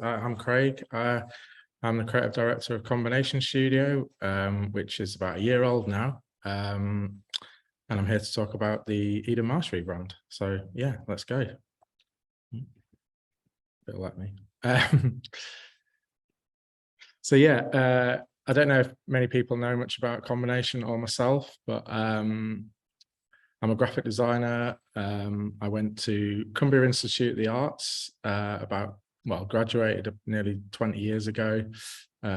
I'm Craig. I'm the creative director of Combination Studio, which is about a year old now. And I'm here to talk about the Eden Marsh rebrand. So yeah, let's go. It'll let me. So yeah, I don't know if many people know much about Combination or myself, but I'm a graphic designer. I went to Cumbria Institute of the Arts graduated nearly 20 years ago,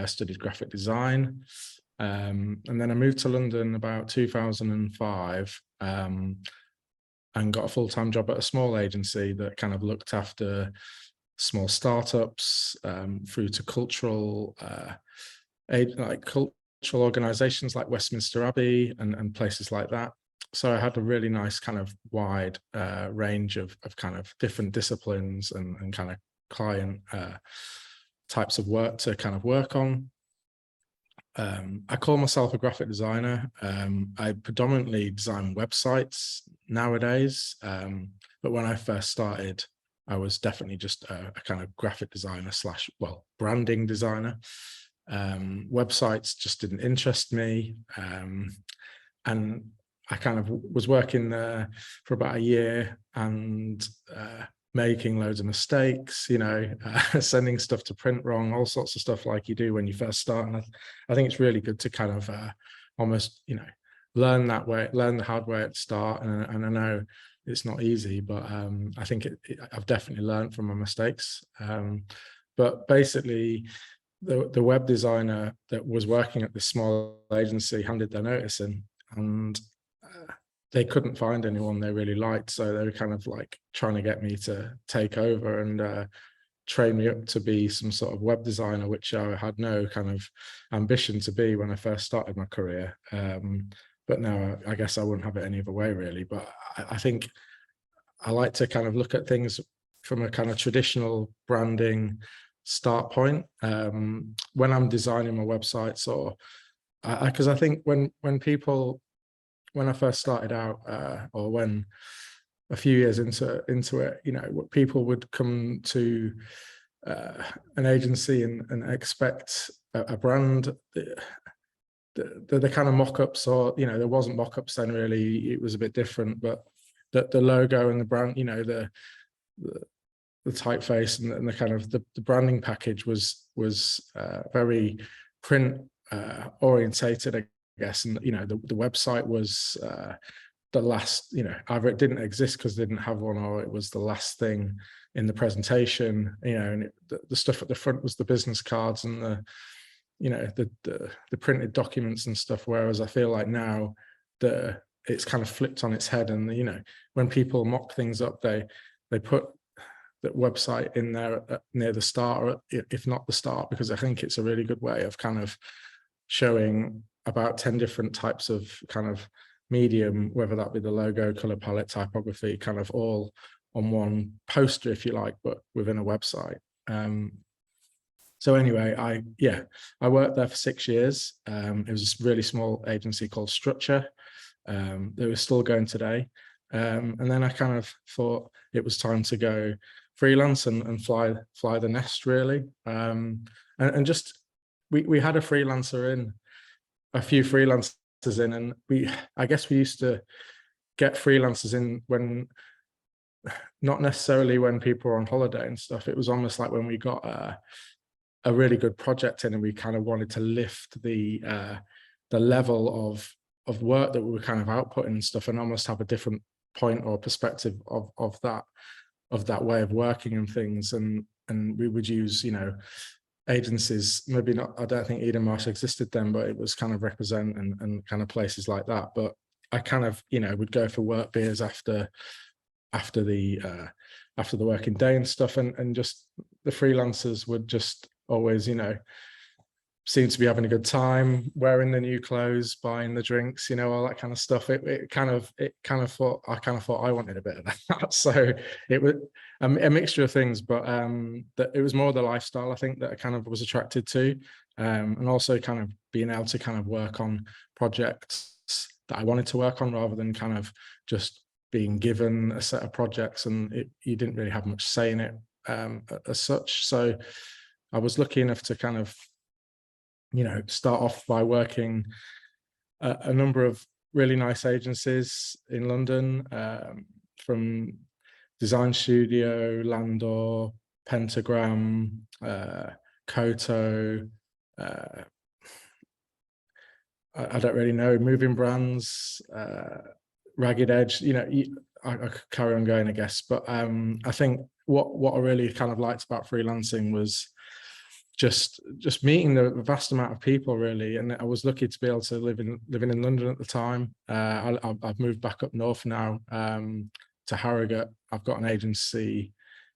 studied graphic design. And then I moved to London about 2005 and got a full-time job at a small agency that kind of looked after small startups through to cultural organizations like Westminster Abbey and places like that. So I had a really nice kind of wide range of kind of different disciplines and kind of client types of work to kind of work on. I call myself a graphic designer. I predominantly design websites nowadays, but when I first started, I was definitely just a kind of graphic designer / branding designer. Websites just didn't interest me, and I kind of was working there for about a year and making loads of mistakes, sending stuff to print wrong, all sorts of stuff like you do when you first start. And I think it's really good to kind of almost, learn the hard way at the start. And I know it's not easy, but I think I've definitely learned from my mistakes. But basically, the web designer that was working at this small agency handed their notice in, and they couldn't find anyone they really liked. So they were kind of like trying to get me to take over and train me up to be some sort of web designer, which I had no kind of ambition to be when I first started my career. But now I guess I wouldn't have it any other way really. But I think I like to kind of look at things from a kind of traditional branding start point when I'm designing my websites, or because I think when I first started out, or when a few years into it, people would come to an agency and expect a brand. The kind of mock-ups, or there wasn't mock-ups then really. It was a bit different, but the logo and the brand, the typeface and the kind of the branding package was very print orientated, I guess. And the website was the last, either it didn't exist because they didn't have one, or it was the last thing in the presentation, and the stuff at the front was the business cards and the printed documents and stuff. Whereas I feel like now it's kind of flipped on its head, and when people mock things up, they put that website in there near the start, or if not the start, because I think it's a really good way of kind of showing about 10 different types of kind of medium, whether that be the logo, color palette, typography, kind of all on one poster, if you like, but within a website. So anyway, I worked there for 6 years. It was a really small agency called Structure. They were still going today. And then I kind of thought it was time to go freelance and fly the nest really. And just, we had a few freelancers in, and I guess we used to get freelancers in when, not necessarily when people were on holiday and stuff. It was almost like when we got a really good project in, and we kind of wanted to lift the level of work that we were kind of outputting and stuff, and almost have a different point or perspective of that way of working and things. And we would use, agencies, maybe not, I don't think Eden Marsh existed then, but it was kind of Represent and kind of places like that. But I kind of, would go for work beers after the working day and stuff, and just the freelancers would just always, seem to be having a good time, wearing the new clothes, buying the drinks, all that kind of stuff. I kind of thought I wanted a bit of that. So it was a mixture of things, but that it was more the lifestyle, I think, that I kind of was attracted to, and also kind of being able to kind of work on projects that I wanted to work on, rather than kind of just being given a set of projects and you didn't really have much say in it. as such. So I was lucky enough to kind of, start off by working a number of really nice agencies in London, from Design Studio, Landor, Pentagram, Koto, I don't really know, Moving Brands, Ragged Edge, I could carry on going, I guess. But I think what I really kind of liked about freelancing was just meeting the vast amount of people, really. And I was lucky to be able to living in London at the time. I've moved back up north now, to Harrogate. I've got an agency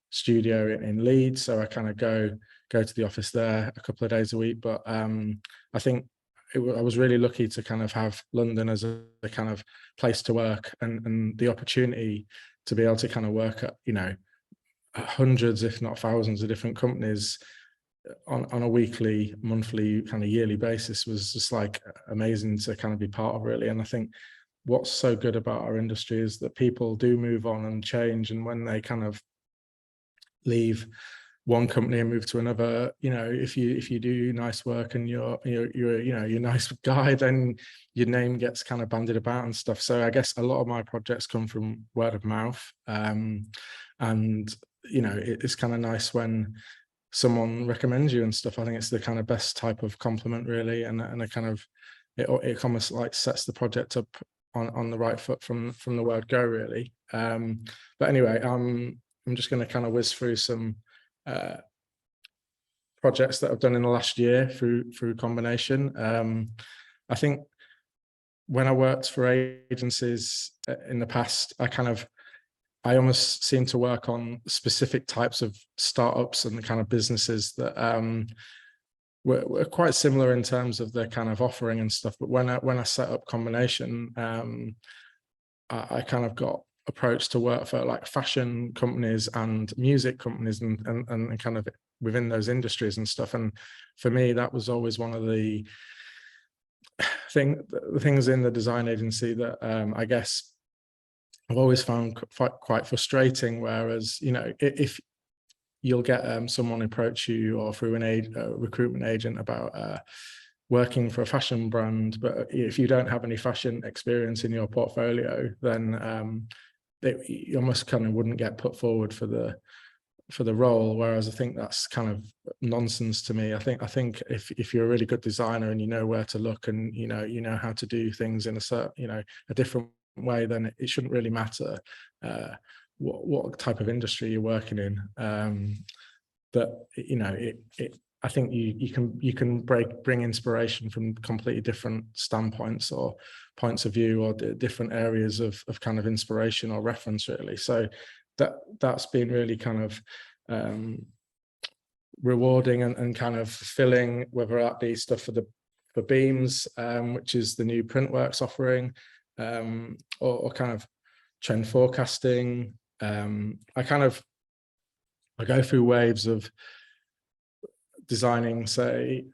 studio in Leeds, so I kind of go to the office there a couple of days a week. But I think I was really lucky to kind of have London as a kind of place to work, and the opportunity to be able to kind of work at, hundreds, if not thousands, of different companies on a weekly, monthly, kind of yearly basis was just like amazing to kind of be part of, really. And I think what's so good about our industry is that people do move on and change, and when they kind of leave one company and move to another, if you do nice work and you're a nice guy, then your name gets kind of bandied about and stuff. So I guess a lot of my projects come from word of mouth, and it's kind of nice when someone recommends you and stuff. I think it's the kind of best type of compliment, really, and a kind of it almost like sets the project up on the right foot from the word go, really. But anyway, I'm just going to kind of whiz through some projects that I've done in the last year through combination. I think when I worked for agencies in the past, I almost seem to work on specific types of startups and the kind of businesses that were quite similar in terms of their kind of offering and stuff. But when I set up combination, I kind of got approached to work for like fashion companies and music companies and kind of within those industries and stuff. And for me, that was always one of the things in the design agency that I guess I've always found quite frustrating. Whereas, if you'll get someone approach you or through a recruitment agent about working for a fashion brand, but if you don't have any fashion experience in your portfolio, then you almost kind of wouldn't get put forward for the role. Whereas I think that's kind of nonsense to me. I think if you're a really good designer and you know where to look and you know how to do things in a certain a different way, then it shouldn't really matter what type of industry you're working in. But I think you can bring inspiration from completely different standpoints or points of view or different areas of kind of inspiration or reference, really. So that's been really kind of rewarding and kind of fulfilling, whether that be stuff for Beams, which is the new Printworks offering, or kind of trend forecasting. I go through waves of designing, say,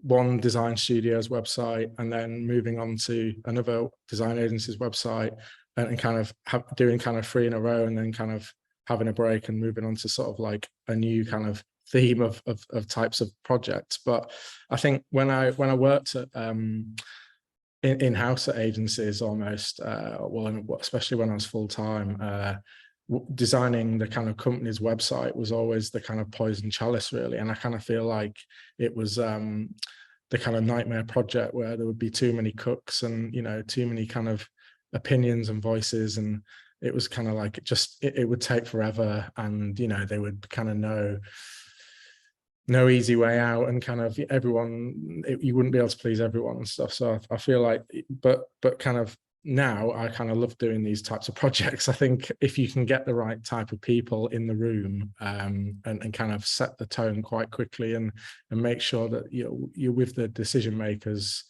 one design studio's website and then moving on to another design agency's website and kind of doing kind of 3 in a row and then kind of having a break and moving on to sort of like a new kind of theme of types of projects. But I think when I worked at in-house at agencies almost, especially when I was full-time, designing the kind of company's website was always the kind of poison chalice, really. And I kind of feel like it was the kind of nightmare project where there would be too many cooks and too many kind of opinions and voices, and it was kind of like it would take forever, and they would kind of no easy way out, and kind of you wouldn't be able to please everyone and stuff. So I feel like, but kind of now I kind of love doing these types of projects. I think if you can get the right type of people in the room and kind of set the tone quite quickly and make sure that you're with the decision makers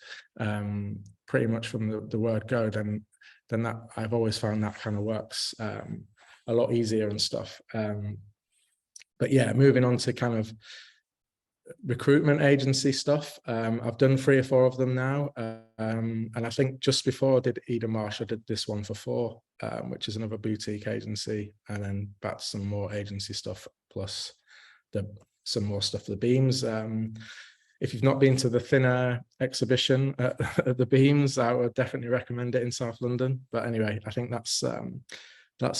pretty much from the word go, then that I've always found that kind of works a lot easier and stuff. But yeah, moving on to kind of recruitment agency stuff. I've done 3 or 4 of them now, and I think just before I did Eden Marsh, I did this one for 4, which is another boutique agency, and then back to some more agency stuff plus some more stuff for the beams. If you've not been to the thinner exhibition at the beams, I would definitely recommend it in South London. But anyway, I think that's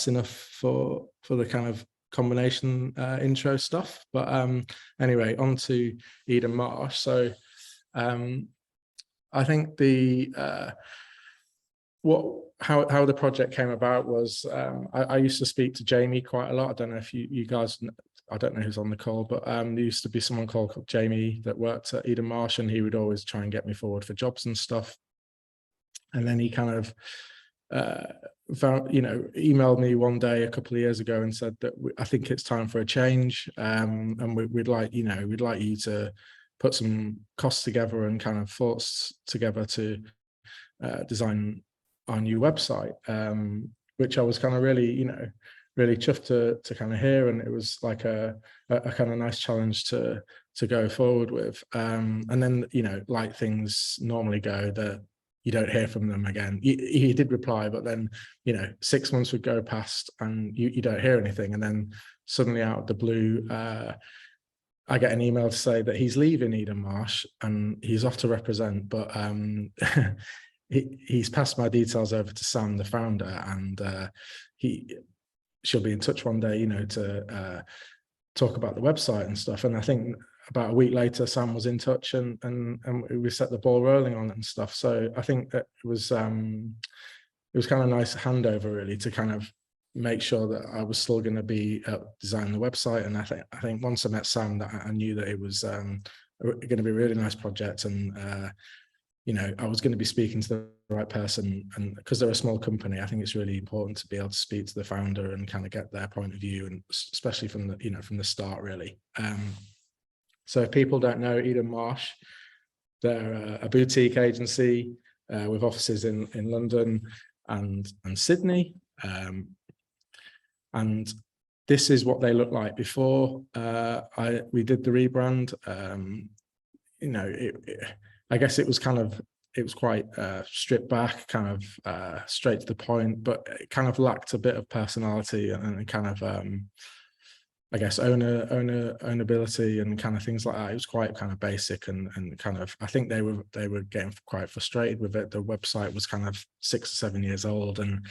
enough for the kind of combination intro stuff. But anyway, on to Eden Marsh. So I think how the project came about was I used to speak to Jamie quite a lot. I don't know if you guys, I don't know who's on the call, but there used to be someone called Jamie that worked at Eden Marsh, and he would always try and get me forward for jobs and stuff. And then he kind of emailed me one day a couple of years ago and said that I think it's time for a change, and we'd like you to put some costs together and kind of thoughts together to design our new website, which I was kind of really chuffed to kind of hear, and it was like a kind of nice challenge to go forward with. And then like things normally go, that you don't hear from them again. He did reply, but then 6 months would go past and you don't hear anything, and then suddenly out of the blue, I get an email to say that he's leaving Eden Marsh and he's off to represent, but he's passed my details over to Sam, the founder, and she'll be in touch one day, to talk about the website and stuff. And I think about a week later, Sam was in touch and we set the ball rolling on it and stuff. So I think that it was kind of a nice handover, really, to kind of make sure that I was still going to be designing the website. And I think once I met Sam, that I knew that it was going to be a really nice project, and I was going to be speaking to the right person. And because they're a small company, I think it's really important to be able to speak to the founder and kind of get their point of view, and especially from the start, really. So if people don't know Eden Marsh, they're a boutique agency with offices in London and Sydney. And this is what they look like before we did the rebrand. I guess it was quite stripped back, kind of straight to the point, but it kind of lacked a bit of personality and kind of I guess ownability and kind of things like that. It was quite kind of basic and kind of, I think they were getting quite frustrated with it. The website was kind of 6 or 7 years old, and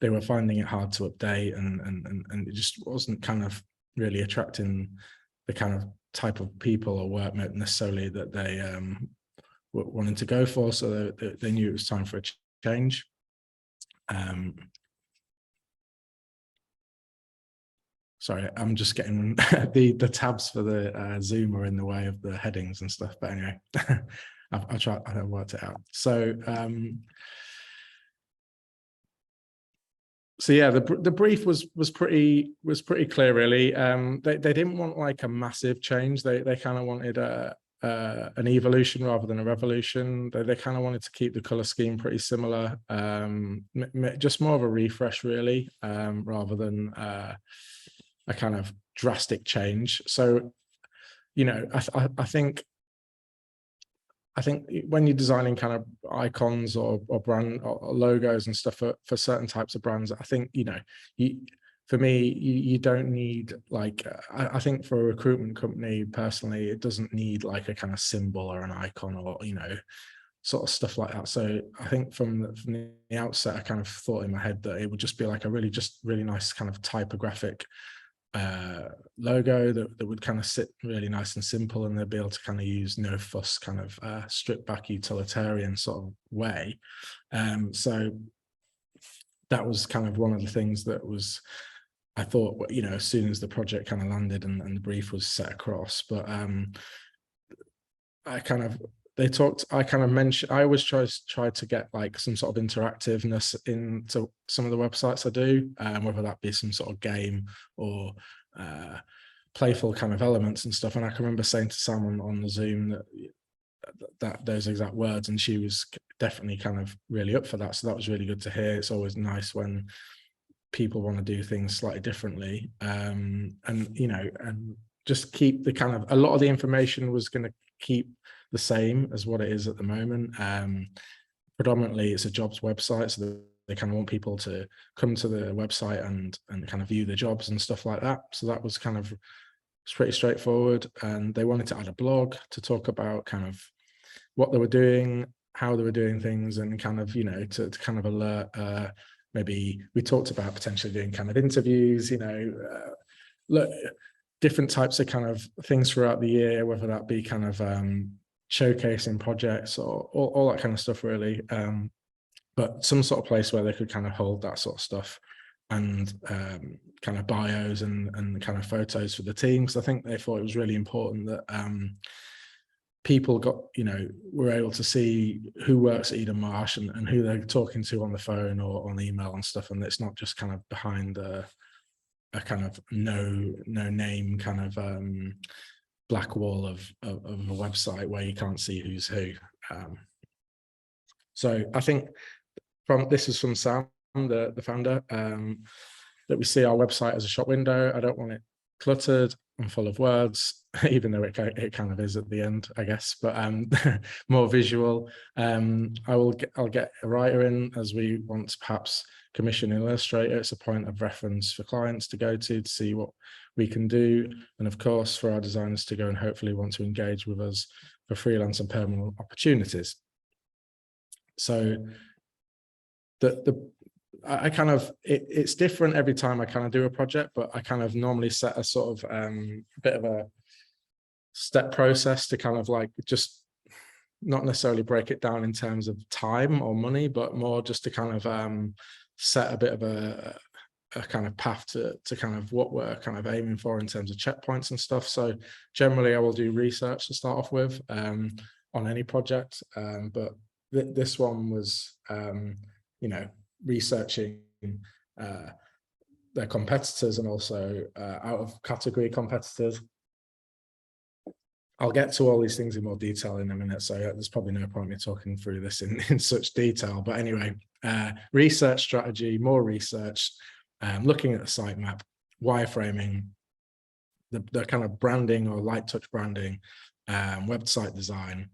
they were finding it hard to update, and it just wasn't kind of really attracting the kind of type of people or work necessarily that they were wanting to go for. So they knew it was time for a change. Sorry, I'm just getting the tabs for the Zoom are in the way of the headings and stuff. But anyway, I've worked it out. So yeah, the brief was pretty clear, really. They didn't want like a massive change. They kind of wanted an evolution rather than a revolution. They kind of wanted to keep the color scheme pretty similar, just more of a refresh, really, rather than a kind of drastic change. So, I think when you're designing kind of icons or brand or logos and stuff for certain types of brands, I think, for me, you don't need like, I think for a recruitment company, personally, it doesn't need like a kind of symbol or an icon or, sort of stuff like that. So I think from the outset, I kind of thought in my head that it would just be like a really nice kind of typographic logo that would kind of sit really nice and simple, and they'd be able to kind of use no fuss kind of stripped back utilitarian sort of way. So that was kind of one of the things that was, I thought, as soon as the project kind of landed and the brief was set across. But I always try to get like some sort of interactiveness into some of the websites I do, whether that be some sort of game or playful kind of elements and stuff. And I can remember saying to Sam on the Zoom that those exact words, and she was definitely kind of really up for that. So that was really good to hear. It's always nice when people want to do things slightly differently, and just keep the kind of, a lot of the information was going to keep the same as what it is at the moment. Predominantly it's a jobs website, so they kind of want people to come to the website and kind of view the jobs and stuff like that. So that was kind of pretty straightforward. And they wanted to add a blog to talk about kind of what they were doing, how they were doing things, and kind of, you know, to kind of alert. Maybe we talked about potentially doing kind of interviews, you know, look, different types of kind of things throughout the year, whether that be kind of showcasing projects or all that kind of stuff, really. But some sort of place where they could kind of hold that sort of stuff, and kind of bios and kind of photos for the team. Because I think they thought it was really important that people got, you know, were able to see who works at Eden Marsh and who they're talking to on the phone or on email and stuff, and it's not just kind of behind a kind of no name kind of black wall of a website where you can't see who's who. So I think this is from Sam, the founder, that we see our website as a shop window. I don't want it cluttered and full of words, even though it kind of is at the end, I guess, but more visual. I'll get a writer in, as we want to perhaps commission an illustrator. It's a point of reference for clients to go to see what we can do, and of course for our designers to go and hopefully want to engage with us for freelance and permanent opportunities. So I kind of, it's different every time I kind of do a project, but I kind of normally set a sort of bit of a step process to kind of like just not necessarily break it down in terms of time or money, but more just to kind of set a bit of a kind of path to kind of what we're kind of aiming for in terms of checkpoints and stuff. So generally I will do research to start off with on any project, but this one was, you know, researching their competitors and also out of category competitors. I'll get to all these things in more detail in a minute, so there's probably no point me talking through this in such detail. But anyway, research strategy, more research, looking at the sitemap, wireframing, the kind of branding or light touch branding, website design,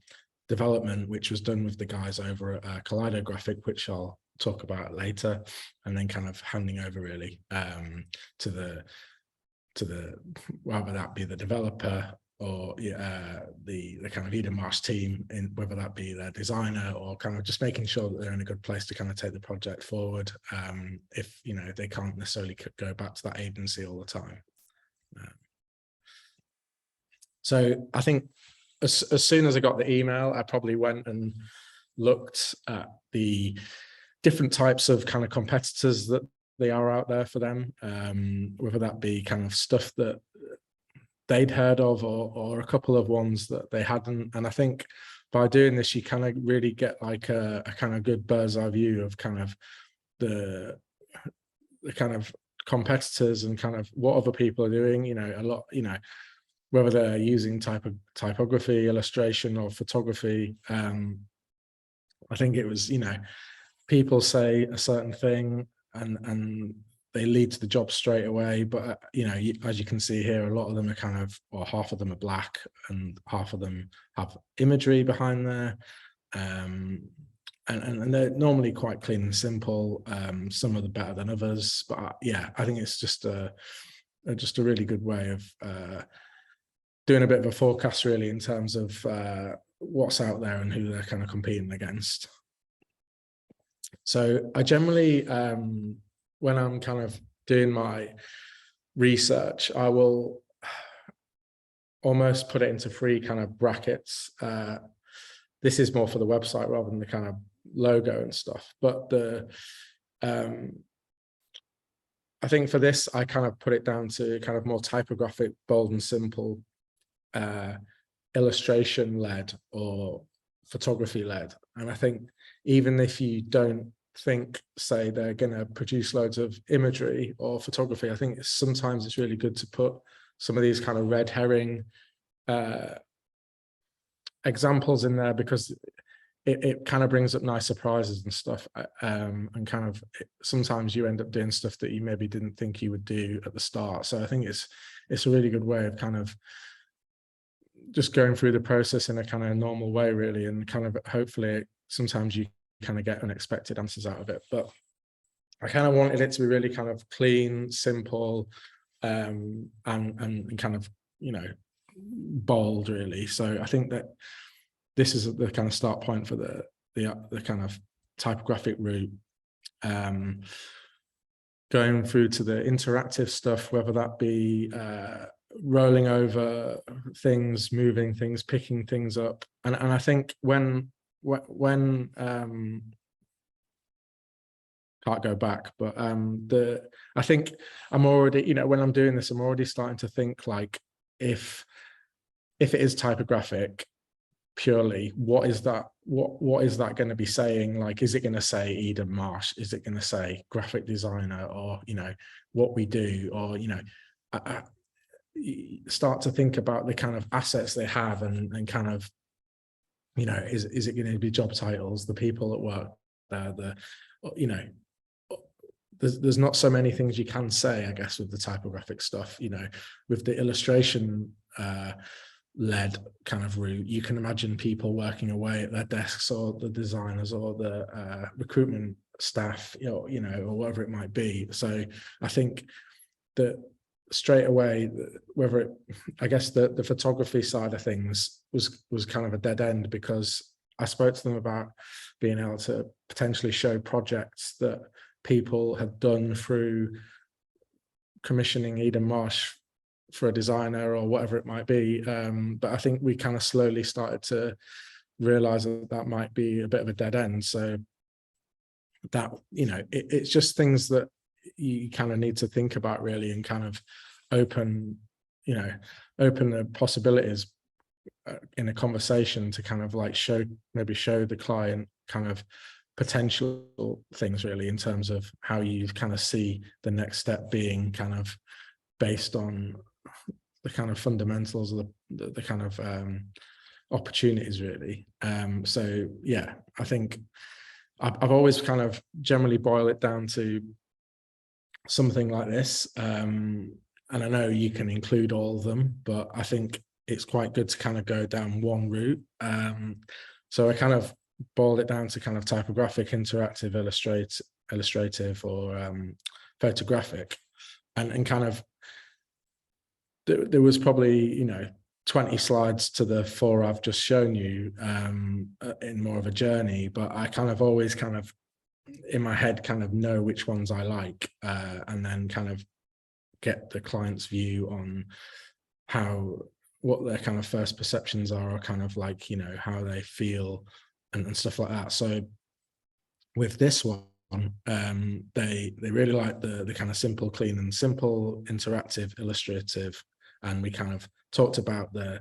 development, which was done with the guys over at Koto Graphic, which I'll talk about later, and then kind of handing over really to the whether that be the developer or the kind of Eden Marsh team, in whether that be their designer, or kind of just making sure that they're in a good place to kind of take the project forward, if, you know, they can't necessarily go back to that agency all the time. So I think as soon as I got the email, I probably went and looked at the different types of kind of competitors that they are out there for them, whether that be kind of stuff that they'd heard of or a couple of ones that they hadn't. And I think by doing this, you kind of really get like a kind of good bird's eye view of kind of the kind of competitors and kind of what other people are doing, you know, a lot, you know, whether they're using typography, illustration, or photography. I think it was, you know, people say a certain thing and they lead to the job straight away, but you know, as you can see here, a lot of them are kind of, or half of them are black and half of them have imagery behind there, and they're normally quite clean and simple. Some of them better than others, but yeah, I think it's just a really good way of doing a bit of a forecast really in terms of what's out there and who they're kind of competing against. So I generally, when I'm kind of doing my research, I will almost put it into 3 kind of brackets. This is more for the website rather than the kind of logo and stuff. But I think for this, I kind of put it down to kind of more typographic, bold and simple, illustration led or photography led. And I think even if you don't say they're going to produce loads of imagery or photography, I think sometimes it's really good to put some of these kind of red herring examples in there, because it kind of brings up nice surprises and stuff, and kind of sometimes you end up doing stuff that you maybe didn't think you would do at the start. So I think it's a really good way of kind of just going through the process in a kind of normal way really, and kind of hopefully sometimes you kind of get unexpected answers out of it. But I kind of wanted it to be really kind of clean, simple, and kind of, you know, bold really. So I think that this is the kind of start point for the kind of typographic route. Going through to the interactive stuff, whether that be rolling over things, moving things, picking things up, and I think when can't go back, but I think I'm already, you know, when I'm doing this, I'm already starting to think like, if it is typographic purely, what is that going to be saying? Like, is it going to say Eden Marsh? Is it going to say graphic designer, or, you know, what we do? Or, you know, I start to think about the kind of assets they have, and kind of, you know, is it going to be job titles, the people that work there, you know, there's not so many things you can say, I guess, with the typographic stuff. You know, with the illustration led kind of route, you can imagine people working away at their desks, or the designers, or the recruitment staff, you know, or whatever it might be. So I think that straight away, I guess the photography side of things was kind of a dead end, because I spoke to them about being able to potentially show projects that people had done through commissioning Eden Marsh for a designer or whatever it might be. But I think we kind of slowly started to realize that might be a bit of a dead end. So that, you know, it's just things that you kind of need to think about really, and kind of open the possibilities in a conversation to kind of like maybe show the client kind of potential things really, in terms of how you kind of see the next step being kind of based on the kind of fundamentals of the kind of opportunities really. So yeah, I think I've always kind of generally boil it down to something like this. And I know you can include all of them, but I think it's quite good to kind of go down one route. So I kind of boiled it down to kind of typographic, interactive, illustrative, or photographic, and kind of there was probably, you know, 20 slides to the 4 I've just shown you, in more of a journey, but I kind of always kind of in my head kind of know which ones I like, and then kind of get the client's view on what their kind of first perceptions are, or kind of like, you know, how they feel and stuff like that. So with this one, they really like the kind of simple, clean and simple, interactive, illustrative, and we kind of talked about the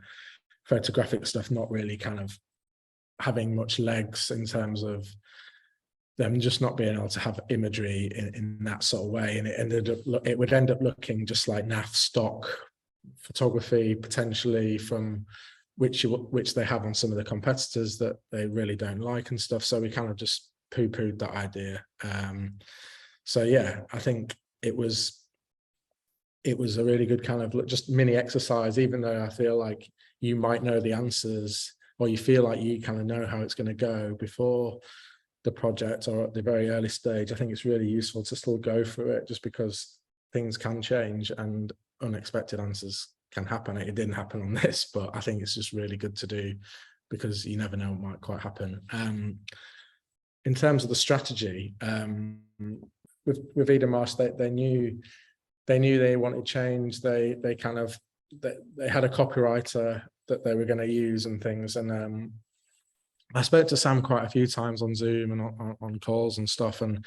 photographic stuff not really kind of having much legs, in terms of them just not being able to have imagery in that sort of way, and it would end up looking just like naff stock photography, potentially, from which they have on some of the competitors that they really don't like and stuff. So we kind of just poo-pooed that idea. So yeah, I think it was a really good kind of just mini exercise, even though I feel like you might know the answers, or you feel like you kind of know how it's going to go before the project, or at the very early stage. I think it's really useful to still go through it, just because things can change and unexpected answers can happen. It didn't happen on this, but I think it's just really good to do, because you never know what might quite happen. In terms of the strategy, with Eden Marsh, they knew they wanted change. They had a copywriter that they were going to use and things. And I spoke to Sam quite a few times on Zoom and on calls and stuff. And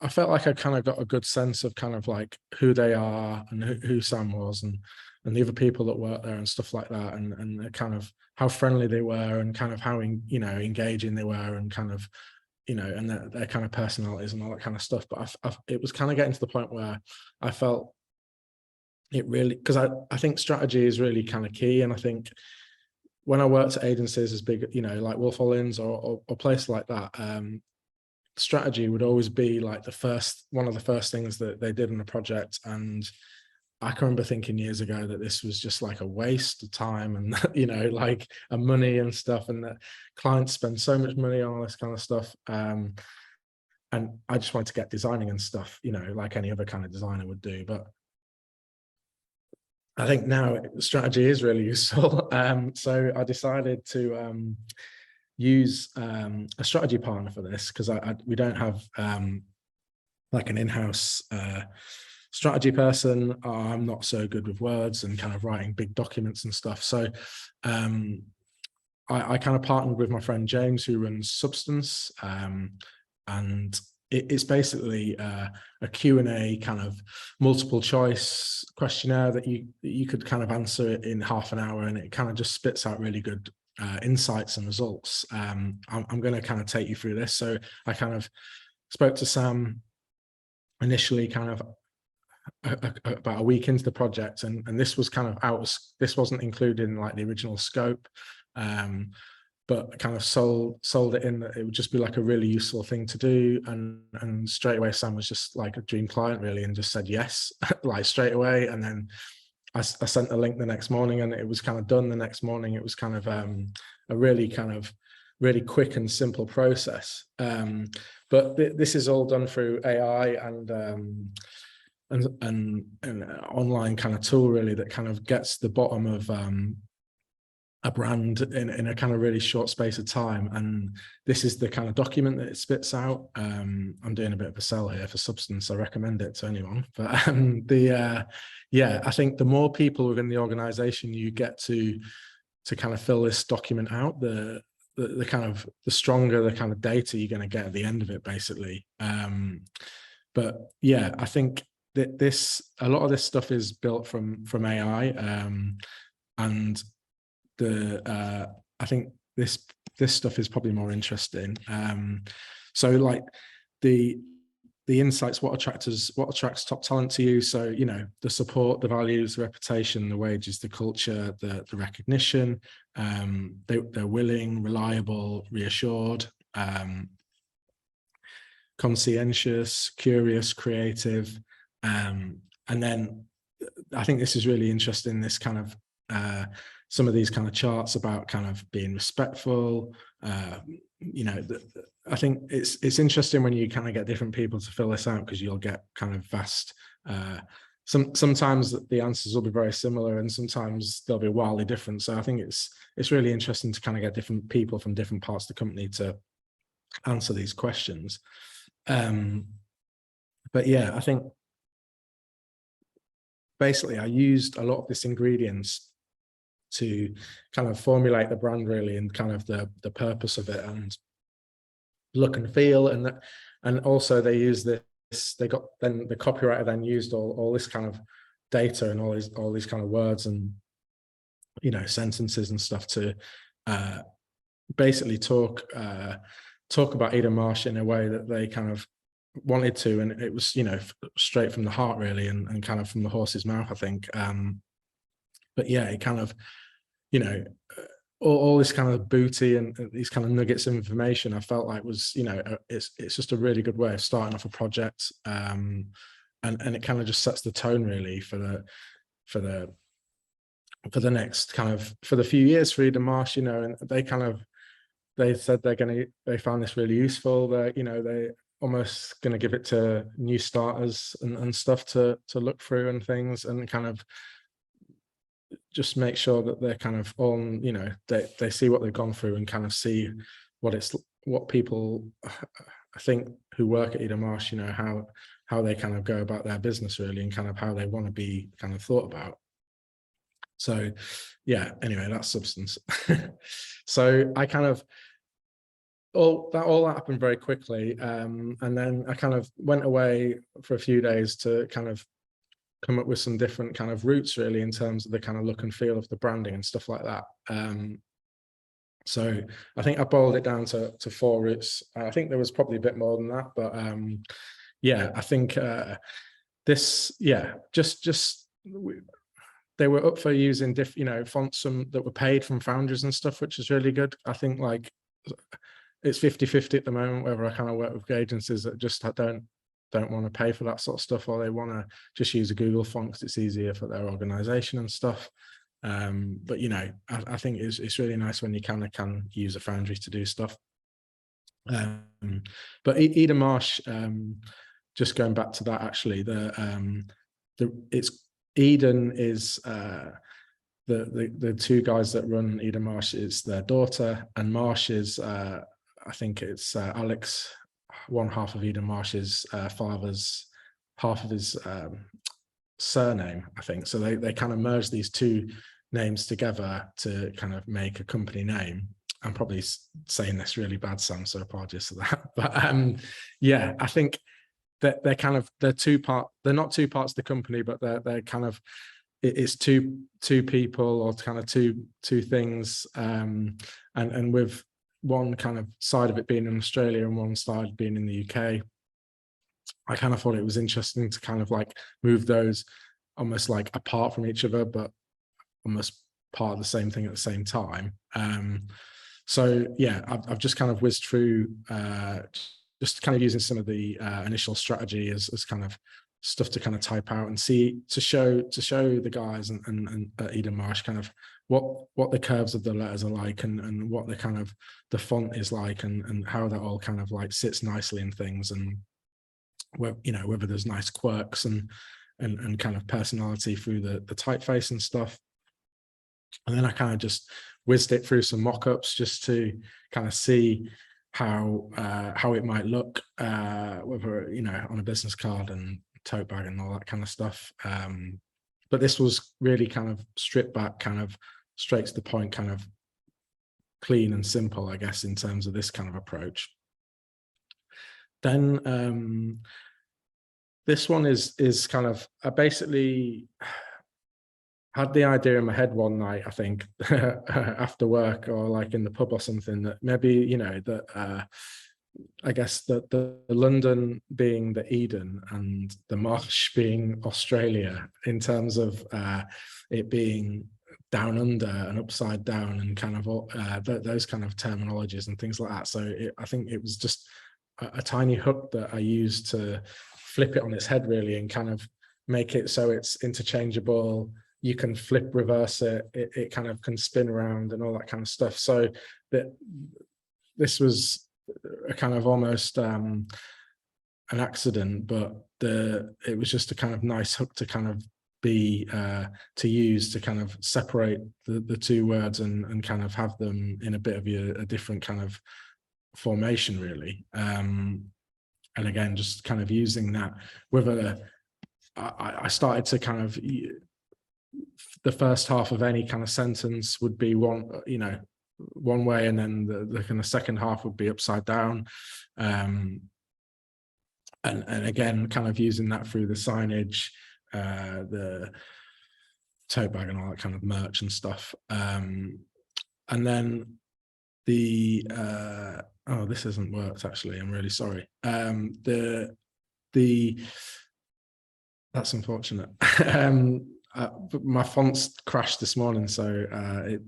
I felt like I kind of got a good sense of kind of like who they are, and who Sam was, and the other people that work there and stuff like that, and kind of how friendly they were, and kind of how engaging they were, and kind of, you know, and their kind of personalities and all that kind of stuff. But it was kind of getting to the point where I felt it really, because I think strategy is really kind of key. And I think when I worked at agencies as big, you know, like Wolf Hollins or places like that, strategy would always be like one of the first things that they did in a project. And I can remember thinking years ago that this was just like a waste of time, and you know, like and money and stuff, and that clients spend so much money on all this kind of stuff. And and I just wanted to get designing and stuff, you know, like any other kind of designer would do. But I think now strategy is really useful. So I decided to use a strategy partner for this, because we don't have like an in-house strategy person. I'm not so good with words and kind of writing big documents and stuff. So I kind of partnered with my friend James, who runs Substance, and it's basically a Q&A kind of multiple choice questionnaire that you could kind of answer it in half an hour, and it kind of just spits out really good insights and results. I'm going to kind of take you through this. So I kind of spoke to Sam initially, kind of about a week into the project, and this was kind of this wasn't included in like the original scope, but kind of sold it in that it would just be like a really useful thing to do. And straight away Sam was just like a dream client really, and just said yes like straight away. And then I sent the link the next morning, and it was kind of done the next morning. It was kind of a really quick and simple process. But this is all done through AI and an online kind of tool really, that kind of gets the bottom of a brand in a kind of really short space of time. And this is the kind of document that it spits out. I'm doing a bit of a sell here for Substance. I recommend it to anyone. But yeah, I think the more people within the organization you get to kind of fill this document out, the stronger the kind of data you're going to get at the end of it, basically. But yeah, I think that a lot of this stuff is built from AI, and I think this stuff is probably more interesting. So like the insights, what attracts top talent to you. So, you know, the support, the values, the reputation, the wages, the culture, the recognition. They're willing, reliable, reassured, conscientious, curious, creative. And then I think this is really interesting, this kind of some of these kind of charts about kind of being respectful. You know, I think it's interesting when you kind of get different people to fill this out, because you'll get kind of vast, sometimes the answers will be very similar, and sometimes they'll be wildly different. So I think it's really interesting to kind of get different people from different parts of the company to answer these questions. But yeah, I think basically I used a lot of this ingredients to kind of formulate the brand really, and kind of the purpose of it and look and feel. And also they use this, then the copywriter then used all this kind of data and all these kind of words and, you know, sentences and stuff to basically talk about Eden Marsh in a way that they kind of wanted to, and it was, you know, straight from the heart really, and kind of from the horse's mouth, I think. But yeah, it kind of, you know, all this kind of booty and these kind of nuggets of information, I felt like was, you know, it's just a really good way of starting off a project, and it kind of just sets the tone really for the next kind of, for the few years for Eden Marsh, you know. And they said they found this really useful. You know, they almost going to give it to new starters and stuff to look through and things, and kind of just make sure that they're kind of on, you know, they see what they've gone through and kind of see what people, I think, who work at Eden Marsh, you know, how they kind of go about their business really, and kind of how they want to be kind of thought about. So yeah, anyway, that's Substance. So I kind of, all that happened very quickly, and then I kind of went away for a few days to kind of come up with some different kind of routes really, in terms of the kind of look and feel of the branding and stuff like that. So I think I boiled it down to 4 routes. I think there was probably a bit more than that, but yeah, I think they were up for using you know, fonts that were paid from founders and stuff, which is really good. I think like it's 50-50 at the moment, whether I kind of work with agencies that just don't want to pay for that sort of stuff, or they want to just use a Google font because it's easier for their organization and stuff. But you know, I think it's really nice when you kind of can use a foundry to do stuff. But Eden Marsh, just going back to that, actually, it's Eden is the two guys that run Eden Marsh is their daughter, and Marsh is I think it's Alex, one half of Eden Marsh's father's half of his surname, I think. So they kind of merged these two names together to kind of make a company name. I'm probably saying this really bad, Sam, so apologies for that. But yeah, I think that they're not two parts of the company, but they're kind of, it's two people, or kind of two things, and with one kind of side of it being in Australia and one side being in the UK, I kind of thought it was interesting to kind of like move those almost like apart from each other, but almost part of the same thing at the same time. So yeah, I've just kind of whizzed through, just kind of using some of the initial strategy as kind of stuff to kind of type out and see, to show the guys and Eden Marsh kind of what the curves of the letters are like, and what the kind of the font is like, and how that all kind of like sits nicely in things, and whether there's nice quirks and kind of personality through the typeface and stuff. And then I kind of just whizzed it through some mock-ups just to kind of see how it might look, whether on a business card and tote bag and all that kind of stuff. But this was really kind of stripped back, kind of straight to the point, kind of clean and simple, I guess, in terms of this kind of approach. Then this one is kind of, I basically had the idea in my head one night, I think, after work or like in the pub or something, that maybe, that I guess that the London being the Eden and the Marsh being Australia, in terms of it being down under and upside down and kind of those kind of terminologies and things like that. So I think it was just a tiny hook that I used to flip it on its head, really, and kind of make it so it's interchangeable. You can flip, reverse it, it kind of can spin around and all that kind of stuff. So that this was a kind of almost an accident, but it was just a kind of nice hook to kind of be to use to kind of separate the two words and kind of have them in a bit of a different kind of formation, really. And again, just kind of using that with I started to kind of, the first half of any kind of sentence would be one way, and then the kind of second half would be upside down. And again, kind of using that through the signage, the tote bag and all that kind of merch and stuff. And then this hasn't worked, actually. I'm really sorry. That's unfortunate. My fonts crashed this morning, so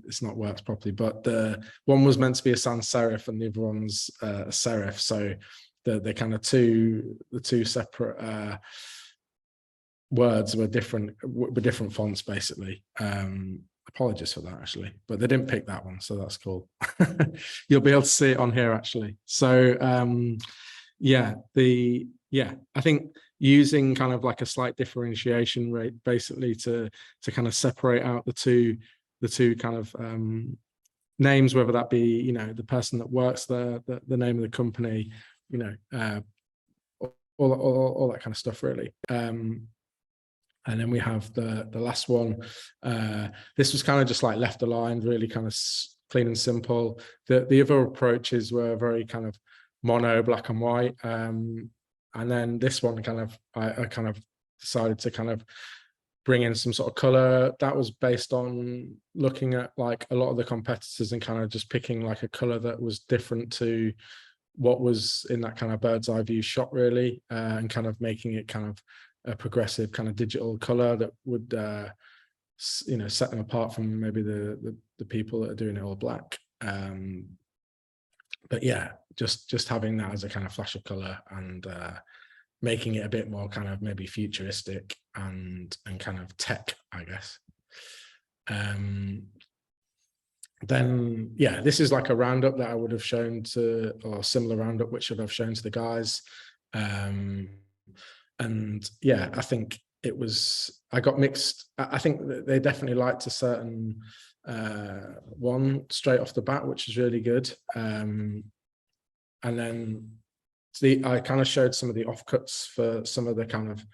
it's not worked properly. But the one was meant to be a sans serif and the other one's a serif. So the kind of the two separate words were different fonts, basically. Apologies for that, actually, but they didn't pick that one, so that's cool. You'll be able to see it on here, actually. So I think using kind of like a slight differentiation rate, basically to kind of separate out the two kind of names, whether that be the person that works there, the name of the company, all that kind of stuff, really. And then we have the last one. This was kind of just like left aligned, really kind of clean and simple. The other approaches were very kind of mono, black and white. And then this one kind of, I kind of decided to kind of bring in some sort of color. That was based on looking at like a lot of the competitors and kind of just picking like a color that was different to what was in that kind of bird's eye view shot, really, and kind of making it kind of a progressive kind of digital color that would set them apart from maybe the people that are doing it all black. But yeah, just having that as a kind of flash of color and making it a bit more kind of maybe futuristic and kind of tech, I guess. then yeah, this is like a roundup that I would have shown to, or similar roundup which I've shown to the guys. And yeah, I think it was, I got mixed. I think that they definitely liked a certain one straight off the bat, which is really good. And then I kind of showed some of the offcuts for some of the kind of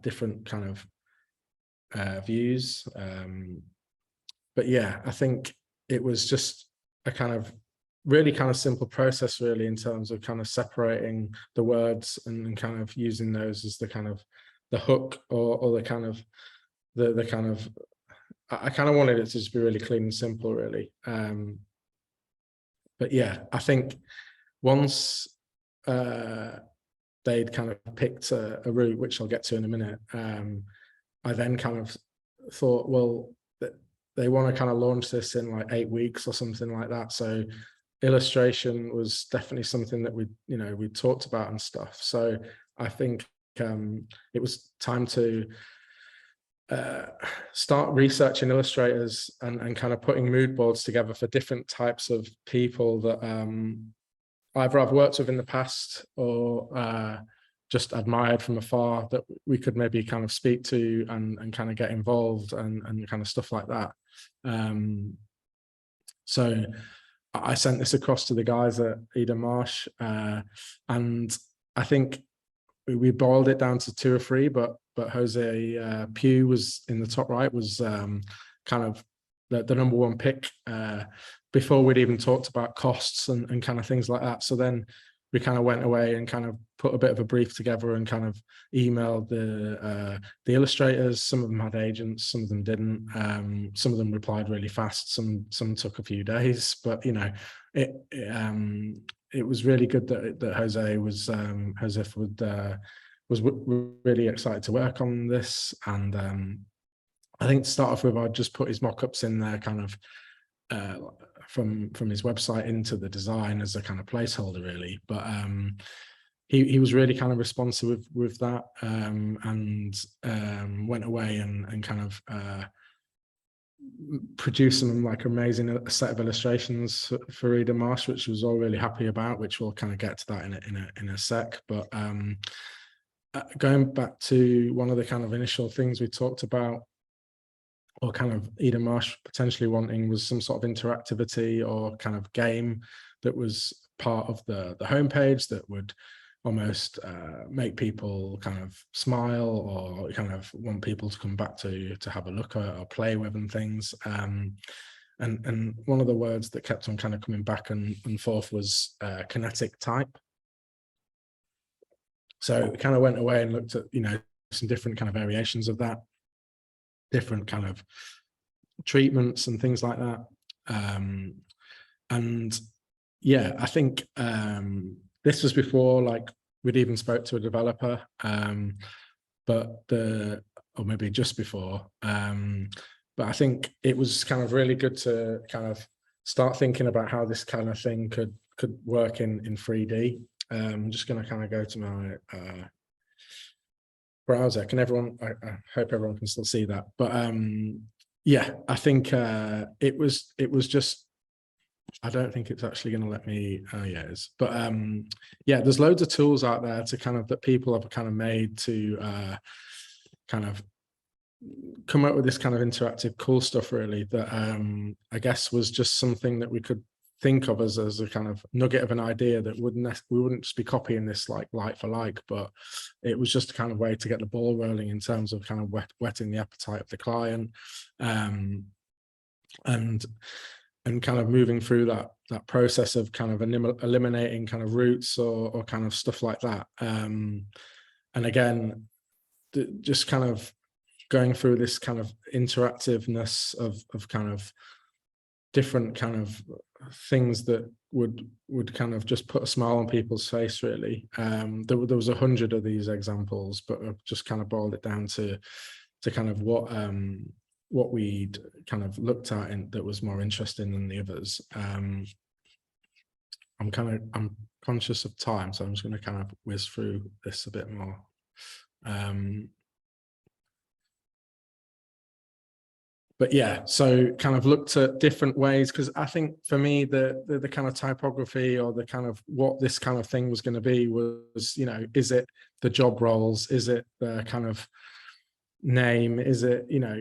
different kind of views. But yeah, I think it was just a kind of really kind of simple process, really, in terms of kind of separating the words and kind of using those as the kind of the hook, or the kind of the kind of, I kind of wanted it to just be really clean and simple, really. But yeah, I think once they'd kind of picked a route, which I'll get to in a minute, I then kind of thought, well, they want to kind of launch this in like 8 weeks or something like that. So illustration was definitely something that we talked about and stuff. So I think it was time to start researching illustrators and kind of putting mood boards together for different types of people that either I've worked with in the past, or just admired from afar, that we could maybe kind of speak to and kind of get involved and kind of stuff like that. So I sent this across to the guys at Eden Marsh, and I think we boiled it down to 2 or 3, but Jose Pugh was in the top right, was kind of the #1 pick before we'd even talked about costs and kind of things like that. So then we kind of went away and kind of put a bit of a brief together and kind of emailed the illustrators. Some of them had agents, some of them didn't. Some of them replied really fast. Some took a few days, but it was really good that Jose was really excited to work on this. And I think to start off with, I'd just put his mock-ups in there, kind of from his website into the design as a kind of placeholder, really. But he was really kind of responsive with that, and went away and kind of produced some like amazing set of illustrations for Eden Marsh, which I was all really happy about, which we'll kind of get to that in a sec. But going back to one of the kind of initial things we talked about, or kind of Eden Marsh potentially wanting, was some sort of interactivity or kind of game that was part of the homepage that would almost make people kind of smile, or kind of want people to come back to have a look at or play with and things. And one of the words that kept on kind of coming back and forth was kinetic type. So we kind of went away and looked at some different kind of variations of that, different kind of treatments and things like that. And yeah, I think this was before like we'd even spoke to a developer, or maybe just before. But I think it was kind of really good to kind of start thinking about how this kind of thing could work in 3D. I'm just going to kind of go to my browser. I hope everyone can still see that. But yeah, I think it was just, I don't think it's actually going to let me. Oh yeah, it is. But yeah, there's loads of tools out there to kind of, that people have kind of made to kind of come up with this kind of interactive cool stuff, really, that I guess was just something that we could think of as a kind of nugget of an idea that we wouldn't just be copying this like for like, but it was just a kind of way to get the ball rolling in terms of kind of whetting the appetite of the client, and kind of moving through that process of kind of eliminating kind of routes or kind of stuff like that. And again, just kind of going through this kind of interactiveness of kind of different kind of things that would kind of just put a smile on people's face, really. There was 100 of these examples, but I've just kind of boiled it down to kind of what we'd kind of looked at that was more interesting than the others. I'm conscious of time, so I'm just going to kind of whiz through this a bit more. but yeah, so kind of looked at different ways, because I think for me the kind of typography, or the kind of what this kind of thing was going to be was, you know, is it the job roles, is it the kind of name, is it, you know,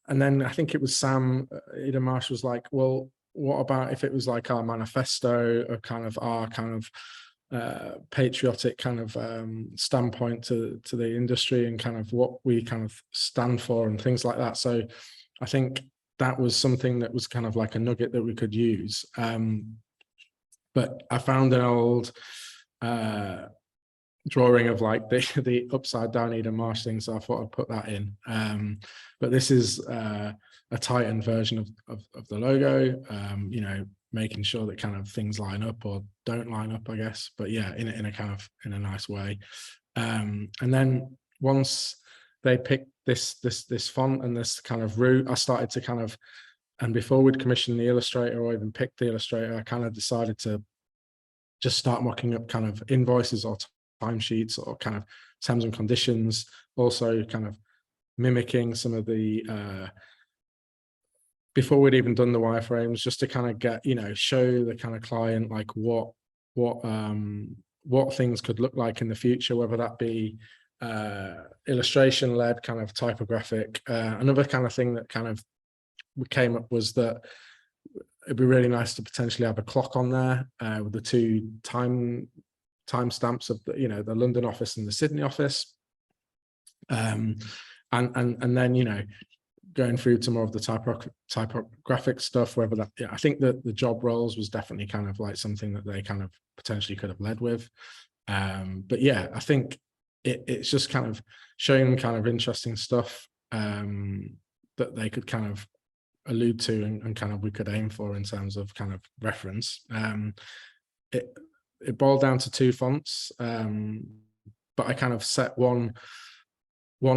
and then I think it was Sam Eden Marsh was like, well, what about if it was like our manifesto, or kind of our kind of patriotic kind of standpoint to the industry, and kind of what we kind of stand for and things like that. So I think that was something that was kind of like a nugget that we could use. But I found an old drawing of like the upside down Eden Marsh thing, so I thought I'd put that in. But this is a tightened version of the logo, you know, making sure that kind of things line up or don't line up, I guess, but yeah, in a kind of, in a nice way. And then once they picked this font and this kind of route, I started to kind of, and before we'd commission the illustrator or even pick the illustrator, I kind of decided to just start mocking up kind of invoices or timesheets or kind of terms and conditions, also kind of mimicking some of the before we'd even done the wireframes, just to kind of get, you know, show the kind of client like what things could look like in the future, whether that be illustration led, kind of typographic. Another kind of thing that kind of came up was that it'd be really nice to potentially have a clock on there with the two time stamps of the, you know, the London office and the Sydney office, and then, you know, going through to more of the typographic stuff, whether that, yeah, I think that the job roles was definitely kind of like something that they kind of potentially could have led with. But yeah, I think it's just kind of showing kind of interesting stuff that they could kind of allude to, and kind of we could aim for in terms of kind of reference. It boiled down to two fonts, but I kind of set one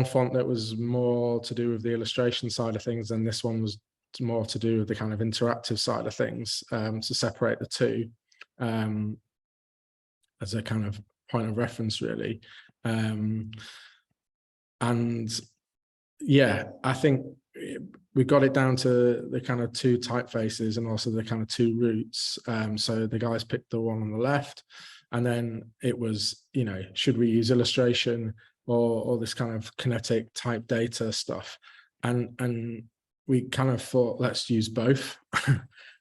font that was more to do with the illustration side of things, and this one was more to do with the kind of interactive side of things, to separate the two as a kind of point of reference, really. And yeah, I think we got it down to the kind of two typefaces and also the kind of two routes. So the guys picked the one on the left, and then it was, you know, should we use illustration or this kind of kinetic type data stuff? And we kind of thought, let's use both.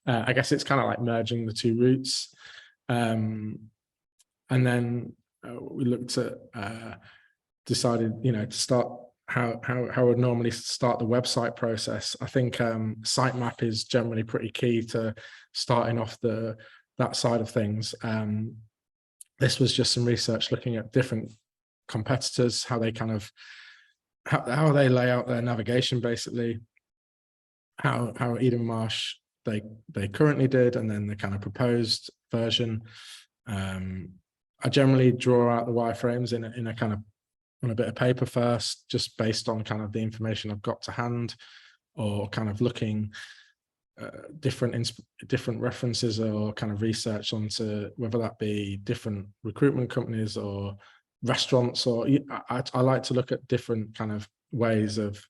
I guess it's kind of like merging the two routes. And then we looked at, decided, you know, to start how I would normally start the website process. I think sitemap is generally pretty key to starting off that side of things. This was just some research looking at different competitors, how they kind of how they lay out their navigation, basically how Eden Marsh they currently did, and then the kind of proposed version. I generally draw out the wireframes in a kind of on a bit of paper first, just based on kind of the information I've got to hand, or kind of looking different references or kind of research onto whether that be different recruitment companies or restaurants, or I like to look at different kind of ways of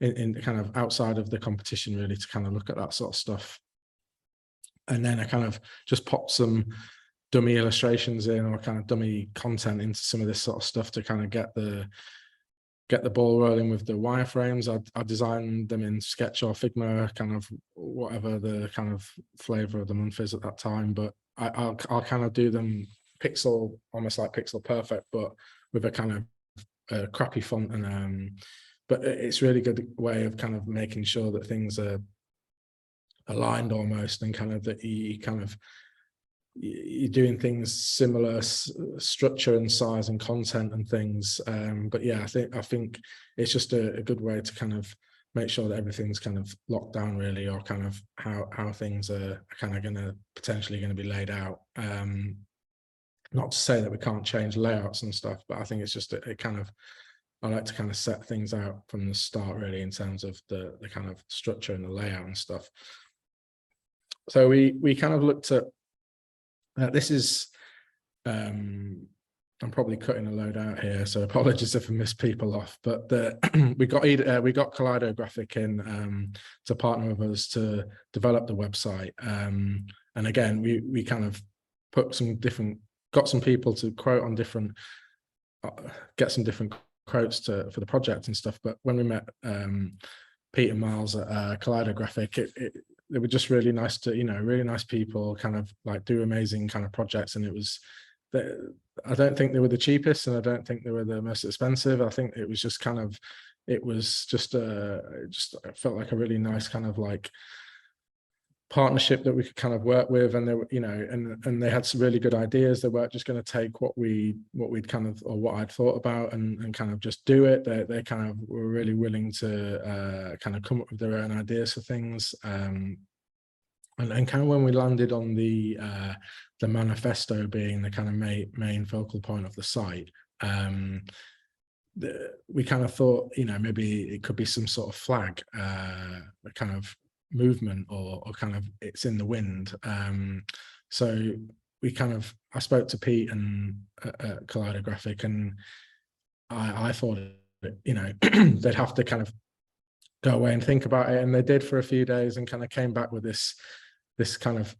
in kind of outside of the competition, really, to kind of look at that sort of stuff. And then I kind of just pop some dummy illustrations in, or kind of dummy content into some of this sort of stuff to kind of get the ball rolling with the wireframes. I designed them in Sketch or Figma, kind of whatever the kind of flavor of the month is at that time, but I'll kind of do them pixel, almost like pixel perfect, but with a kind of crappy font. And but it's really good way of kind of making sure that things are aligned almost, and kind of that you're doing things similar structure and size and content and things. But yeah, I think it's just a good way to kind of make sure that everything's kind of locked down, really, or kind of how things are kind of potentially going to be laid out. Not to say that we can't change layouts and stuff, but I think it's just it kind of, I like to kind of set things out from the start, really, in terms of the kind of structure and the layout and stuff. So we kind of looked at this is I'm probably cutting a load out here, so apologies if I miss people off. But we got Koto Graphic in to partner with us to develop the website. And again, we kind of got some people to quote on get some different quotes for the project and stuff. But when we met Pete and Miles at Koto Graphic, they were just really nice really nice people, kind of like do amazing kind of projects. And it was, I don't think they were the cheapest, and I don't think they were the most expensive. I think it was just kind of, it felt like a really nice kind of like partnership that we could kind of work with. And they were, and they had some really good ideas. They weren't just going to take what we'd kind of, or what I'd thought about and kind of just do it. They kind of were really willing to kind of come up with their own ideas for things. And kind of when we landed on the manifesto being the kind of main focal point of the site, we kind of thought, maybe it could be some sort of flag, a kind of movement, or kind of it's in the wind. So I spoke to Pete and Koto Graphic, and I thought, they'd have to kind of go away and think about it, and they did for a few days, and kind of came back with this kind of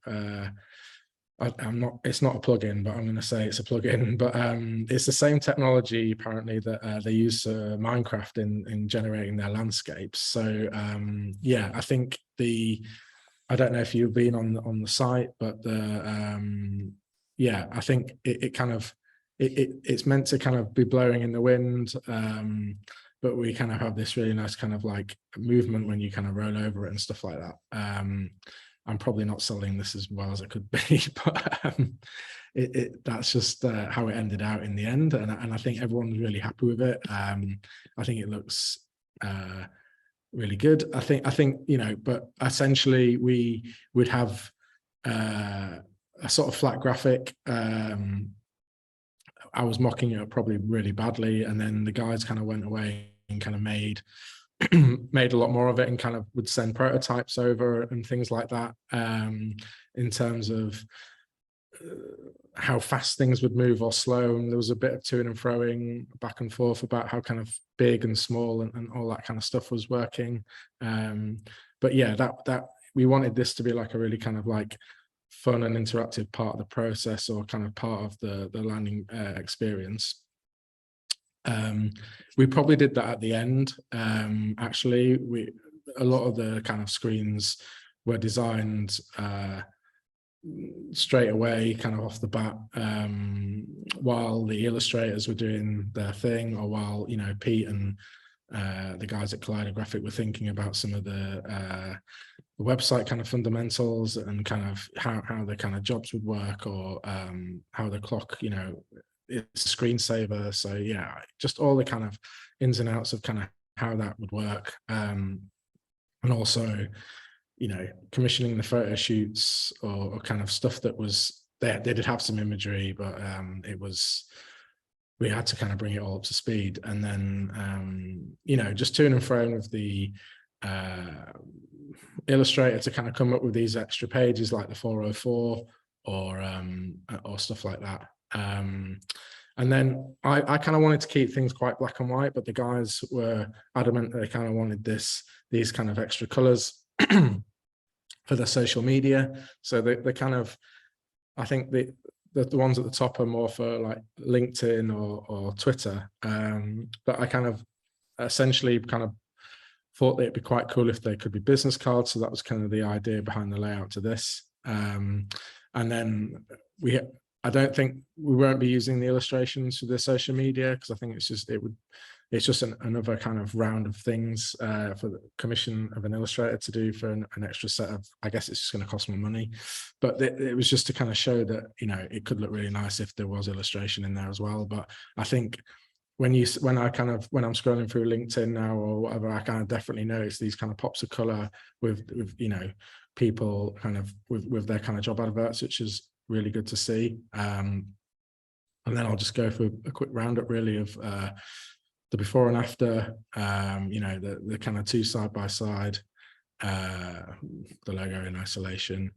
it's not a plugin, but I'm going to say it's a plugin. But it's the same technology apparently that they use Minecraft in generating their landscapes. So yeah, I think I don't know if you've been on the site, but yeah, I think it's meant to kind of be blowing in the wind, but we kind of have this really nice kind of like movement when you kind of roll over it and stuff like that. I'm probably not selling this as well as it could be, but that's just how it ended out in the end. And I think everyone was really happy with it. I think it looks really good. I think, but essentially we would have a sort of flat graphic. I was mocking it probably really badly, and then the guys kind of went away and kind of made a lot more of it, and kind of would send prototypes over and things like that, in terms of how fast things would move or slow. And there was a bit of to and froing back and forth about how kind of big and small and all that kind of stuff was working. But yeah, that we wanted this to be like a really kind of like fun and interactive part of the process, or kind of part of the landing experience. We probably did that at the end. Actually, a lot of the kind of screens were designed straight away, kind of off the bat, while the illustrators were doing their thing, or while Pete and the guys at Koto Graphic were thinking about some of the website kind of fundamentals, and kind of how the kind of jobs would work, or how the clock, it's a screensaver. So yeah, just all the kind of ins and outs of kind of how that would work. And also, commissioning the photo shoots, or kind of stuff that was there. They did have some imagery, but we had to kind of bring it all up to speed. And then, just to and fro with the illustrator to kind of come up with these extra pages like the 404, or stuff like that. And then I kind of wanted to keep things quite black and white, but the guys were adamant that they kind of wanted these kind of extra colors for their social media. So they kind of, I think the ones at the top are more for like LinkedIn or Twitter. But I kind of essentially kind of thought that it'd be quite cool if they could be business cards. So that was kind of the idea behind the layout to this. And then I don't think we won't be using the illustrations for the social media, because I think it's just another kind of round of things for the commission of an illustrator to do for an extra set of, I guess it's just going to cost more money. But it was just to kind of show that, it could look really nice if there was illustration in there as well. But I think when I'm scrolling through LinkedIn now or whatever, I kind of definitely notice these kind of pops of color with people kind of with their kind of job adverts, which is really good to see. And then I'll just go for a quick roundup really of the before and after, the kind of two side by side, the logo in isolation.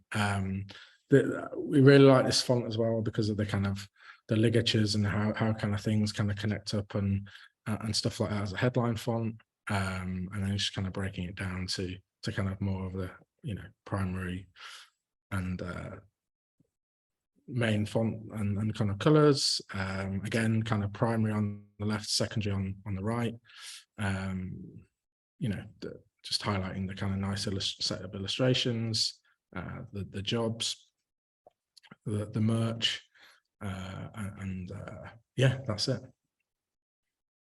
We really like this font as well because of the kind of ligatures and how kind of things kind of connect up and stuff like that as a headline font, and then just kind of breaking it down to kind of more of the, you know, primary and main font and kind of colors. Again, kind of primary on the left, secondary on the right. You know, just highlighting the kind of nice set of illustrations, the jobs, the merch, and yeah, that's it.